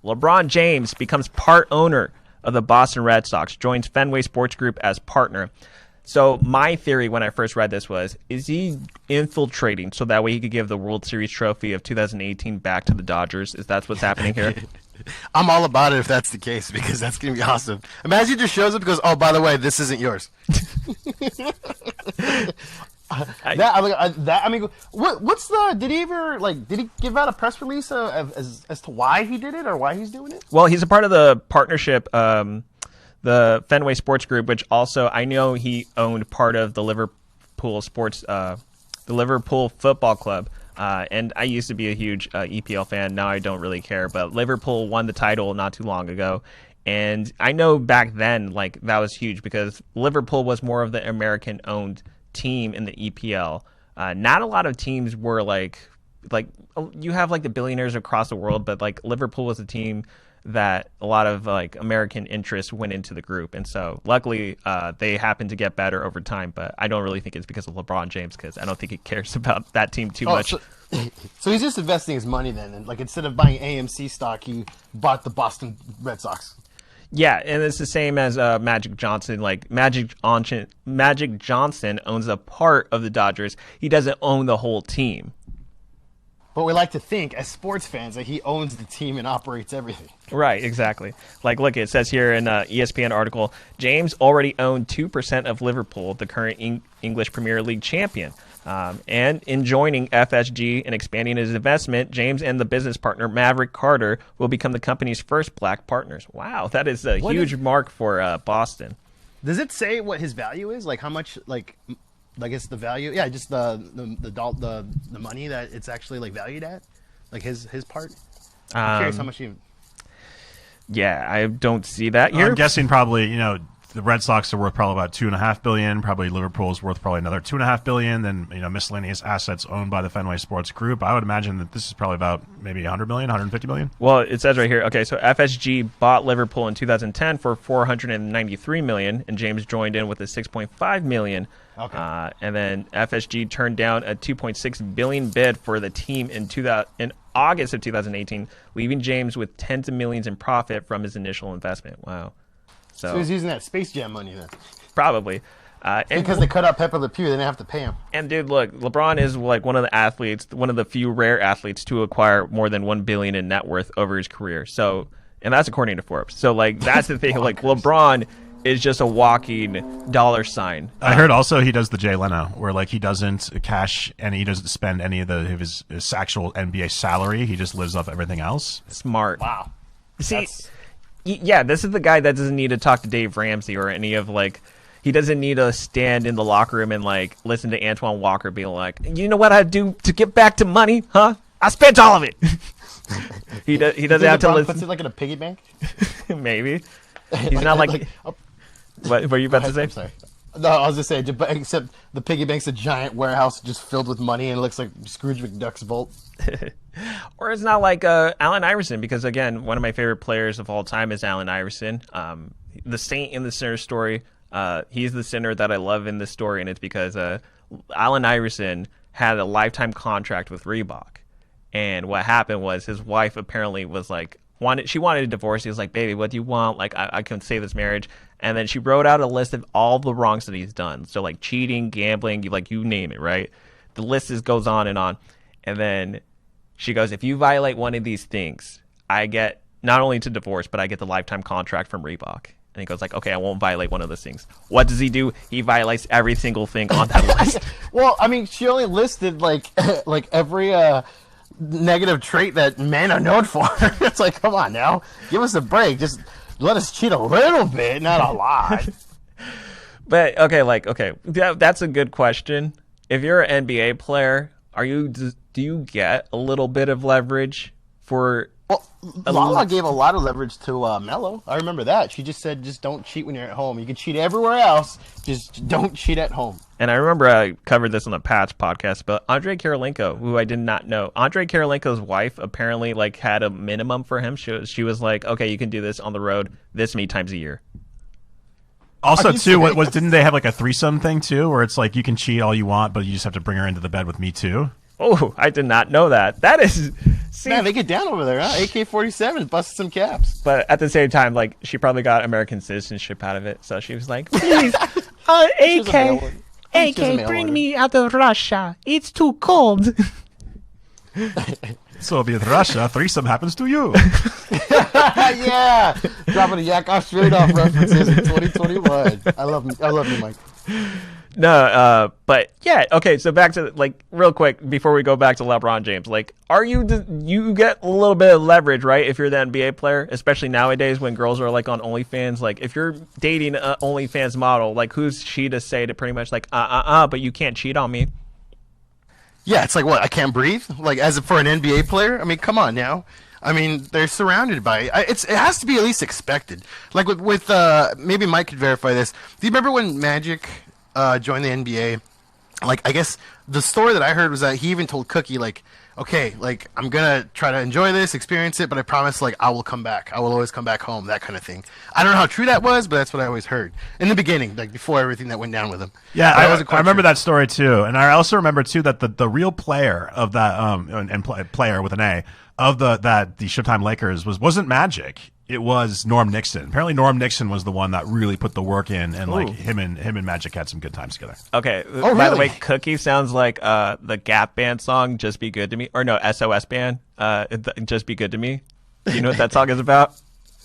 LeBron James becomes part owner of the Boston Red Sox, joins Fenway Sports Group as partner. So my theory when I first read this was, is he infiltrating so that way he could give the World Series trophy of 2018 back to the Dodgers? Is that what's happening here? I'm all about it if that's the case, because that's going to be awesome. Imagine he just shows up and goes, oh, by the way, this isn't yours. What's the? Did he give out a press release as to why he did it or why he's doing it? Well, he's a part of the partnership, the Fenway Sports Group, which also I know he owned part of the Liverpool Football Club. And I used to be a huge EPL fan. Now I don't really care. But Liverpool won the title not too long ago. And I know back then, like, that was huge because Liverpool was more of the American-owned team in the EPL. Not a lot of teams were like you have like the billionaires across the world, but like Liverpool was a team that a lot of like American interests went into the group, and so luckily they happened to get better over time. But I don't really think it's because of LeBron James, because I don't think he cares about that team too much. So he's just investing his money then, and like instead of buying AMC stock, he bought the Boston Red Sox. Yeah, and it's the same as Magic Johnson. Like Magic Johnson owns a part of the Dodgers. He doesn't own the whole team. But we like to think, as sports fans, that he owns the team and operates everything. Right, exactly. Like, look, it says here in an ESPN article, James already owned 2% of Liverpool, the current English Premier League champion. And in joining FSG and expanding his investment, James and the business partner, Maverick Carter, will become the company's first black partners. Wow, that is a huge mark for Boston. Does it say what his value is? Like how much, like I guess the value? Yeah, just the money that it's actually like valued at? Like his part? I'm curious how much he... Yeah, I don't see that here. I'm guessing probably, the Red Sox are worth probably about $2.5 billion. Probably Liverpool's worth probably another $2.5 billion. Then miscellaneous assets owned by the Fenway Sports Group. I would imagine that this is probably about maybe $100 million, $150 million. Well, it says right here. Okay, so FSG bought Liverpool in 2010 for $493 million, and James joined in with a $6.5 million. Okay. And then FSG turned down a $2.6 billion bid for the team in August of 2018, leaving James with tens of millions in profit from his initial investment. Wow. So he's using that Space Jam money then. Probably. Because they cut out Pepe Le Pew, they didn't have to pay him. And dude, look, LeBron is like one of the few rare athletes to acquire more than $1 billion in net worth over his career. So, and that's according to Forbes. So like that's the thing. Like LeBron is just a walking dollar sign. I heard also he does the Jay Leno, where like he doesn't cash and he doesn't spend any of his actual NBA salary. He just lives off everything else. Smart. Wow. See. Yeah, this is the guy that doesn't need to talk to Dave Ramsey or any of he doesn't need to stand in the locker room and like listen to Antoine Walker being like, you know what I do to get back to money, huh? I spent all of it. He doesn't have to listen. Puts it like in a piggy bank. Maybe he's not like. What were you about to say? I'm sorry. No, I was just saying, except the piggy bank's a giant warehouse just filled with money and it looks like Scrooge McDuck's vault. Or it's not like Allen Iverson, because again, one of my favorite players of all time is Allen Iverson. The Saint in the Sinner story. He's the sinner that I love in this story, and it's because Allen Iverson had a lifetime contract with Reebok, and what happened was his wife apparently was like she wanted a divorce. He was like, "Baby, what do you want? Like, I can save this marriage." And then she wrote out a list of all the wrongs that he's done. So like cheating, gambling, you name it, right? The list goes on, and then she goes, if you violate one of these things, I get not only to divorce, but I get the lifetime contract from Reebok. And he goes like, okay, I won't violate one of those things. What does he do? He violates every single thing on that list. Well, I mean, she only listed like every negative trait that men are known for. It's like, come on now, give us a break. Just let us cheat a little bit, not a lot. But okay, that's a good question. If you're an NBA player, do you get a little bit of leverage for? Well, Lala gave a lot of leverage to Melo. I remember that. She just said, just don't cheat when you're at home. You can cheat everywhere else, just don't cheat at home. And I remember I covered this on the Patch podcast, but Andrei Kirilenko, who I did not know, Andrei Kirilenko's wife apparently had a minimum for him. She was like, okay, you can do this on the road this many times a year. Also, too, didn't they have like a threesome thing too, where it's like you can cheat all you want, but you just have to bring her into the bed with me too? Oh, I did not know that. That is, see, Man, they get down over there, huh? AK-47 busted some caps. but at the same time, like she probably got American citizenship out of it, so she was like, please, AK, bring me out of Russia. It's too cold. So with Russia, threesome happens to you. Yeah, dropping a yak off straight off references in 2021. I love you, Mike. No, but yeah, okay. So back to like real quick before we go back to LeBron James. Like, you get a little bit of leverage, right? If you're the NBA player, especially nowadays when girls are like on OnlyFans. Like, if you're dating an OnlyFans model, like who's she to say to pretty much like but you can't cheat on me. Yeah, it's like, what, I can't breathe? Like, for an NBA player? I mean, come on now. I mean, they're surrounded by it. It has to be at least expected. Like with maybe Mike could verify this. Do you remember when Magic joined the NBA? Like, I guess the story that I heard was that he even told Cookie, like, okay, like, I'm gonna try to enjoy this, experience it, but I promise, like, I will come back. I will always come back home, that kind of thing. I don't know how true that was, but that's what I always heard in the beginning, like before everything that went down with him. Yeah, I remember that story too, and I also remember too that the real player of that player with an A of the Showtime Lakers wasn't Magic. It was Norm Nixon. Apparently, Norm Nixon was the one that really put the work in, and like him and Magic had some good times together. Okay. Oh, By the really? way, Cookie sounds like the Gap Band song "Just Be Good to Me," or no, SOS Band, "Just Be Good to Me." Do you know what that song is about?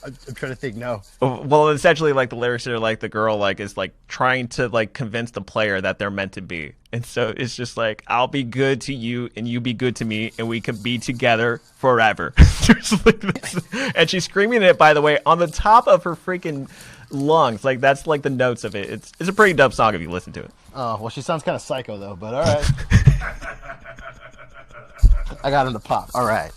I'm trying to think. No. Well, essentially, like the lyrics are like the girl like is like trying to like convince the player that they're meant to be, and so it's just like I'll be good to you and you be good to me, and we can be together forever. Just like this. And she's screaming it, by the way, on the top of her freaking lungs. Like that's like the notes of it. It's a pretty dope song if you listen to it. Oh, well, she sounds kind of psycho though. But all right. I got him to pop. All right.